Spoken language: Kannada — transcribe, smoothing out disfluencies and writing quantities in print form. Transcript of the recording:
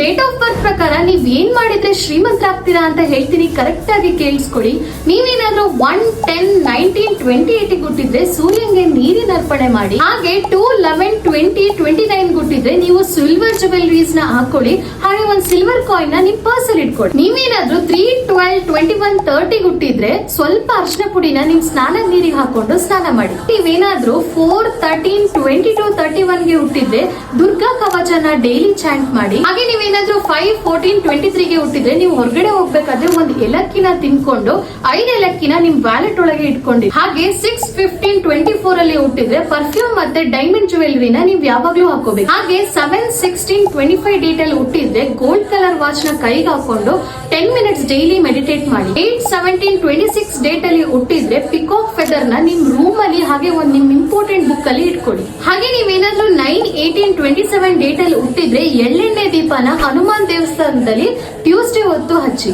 ಡೇಟ್ ಆಫ್ ಬರ್ತ್ ಪ್ರಕಾರ ನೀವ್ ಏನ್ ಮಾಡಿದ್ರೆ ಶ್ರೀಮಂತರಾಗ್ತೀರಾ ಅಂತ ಹೇಳ್ತೀನಿ, ಕರೆಕ್ಟ್ ಆಗಿ ಕೇಳಿಸ್ಕೊಳ್ಳಿ. ನೀವೇನಾದ್ರೂ 1, 10, 19, 28 ಹುಟ್ಟಿದ್ರೆ ಸೂರ್ಯಂಗೆ ನೀರಿನ ಅರ್ಪಣೆ ಮಾಡಿ. ಹಾಗೆ 2, 11, 20, 29 ಹುಟ್ಟಿದ್ರೆ ನೀವು ಸಿಲ್ವರ್ ಜುವೆಲರೀಸ್ ನ ಹಾಕೊಳ್ಳಿ. ಹಾಗೆ ಒಂದ್ ಸಿಲ್ವರ್ ಕಾಯಿನ್ ನ ನಿಮ್ ಪರ್ಸ್ ಅಲ್ಲಿ ಇಟ್ಕೊಳ್ಳಿ. ನೀವೇನಾದ್ರೂ 3, 12, 21, 30 ಹುಟ್ಟಿದ್ರೆ ಸ್ವಲ್ಪ ಅರ್ಶಿನ ಪುಡಿನ ನಿಮ್ ಸ್ನಾನದ ನೀರಿಗೆ ಹಾಕೊಂಡು ಸ್ನಾನ ಮಾಡಿ. ನೀವೇನಾದ್ರೂ 4, 13, 22, 31 ಗೆ ಹುಟ್ಟಿದ್ರೆ ದುರ್ಗಾ ಕವಚನ ಡೈಲಿ ಚಾಂಟ್ ಮಾಡಿ. ಹಾಗೆ ನೀವೇನಾದ್ರೂ 5, 14, 23 ಗೆ ಹುಟ್ಟಿದ್ರೆ ನೀವು ಹೊರಗಡೆ ಹೋಗ್ಬೇಕಾದ್ರೆ ಒಂದ್ ಏಲಕ್ಕಿನ ತಿನ್ಕೊಂಡು 5 ಏಲಕ್ಕಿನ ನಿಮ್ ವ್ಯಾಲೆಟ್ ಒಳಗೆ ಇಟ್ಕೊಂಡಿ. ಹಾಗೆ 6, 15, 24 ಅಲ್ಲಿ ಹುಟ್ಟಿದ್ರೆ ಪರ್ಫ್ಯೂಮ್ ಮತ್ತೆ ಡೈಮಂಡ್ ಜ್ಯುವೆಲರಿನ ನೀವ್ ಯಾವಾಗ್ಲೂ ಹಾಕೋಬೇಕು. ಹಾಗೆ 7, 16, 25 ಡೇಟ್ ಅಲ್ಲಿ ಹುಟ್ಟಿದ್ರೆ ಗೋಲ್ಡ್ ಕಲರ್ ವಾಚ್ ನ ಕೈಗೆ ಹಾಕೊಂಡು 10 ಮಿನಿಟ್ಸ್ ಡೈಲಿ ಮೆಡಿಟೇಟ್ ಮಾಡಿ. 8, 17, 26 ಡೇಟ್ ಅಲ್ಲಿ ಹುಟ್ಟಿದ್ರೆ ಪಿಕಾಕ್ ಫೆದರ್ ನ ನಿಮ್ ರೂಮ್ ಅಲ್ಲಿ ಹಾಗೆ ಒಂದ್ ನಿಮ್ ಇಂಪಾರ್ಟೆಂಟ್ ಬುಕ್ ಅಲ್ಲಿ ಇಟ್ಕೊಳ್ಳಿ. ಹಾಗೆ ನೀವೇನಾದ್ರೂ 9, 18, 27 ಡೇಟ್ ಅಲ್ಲಿ ಹುಟ್ಟಿದ್ರೆ ಎಳ್ಳೆಣ್ಣೆ ದೀಪನ ಹನುಮಾನ್ ದೇವಸ್ಥಾನದಲ್ಲಿ ಟ್ಯೂಸ್ಡೇ ಹೊತ್ತು ಹಚ್ಚಿ.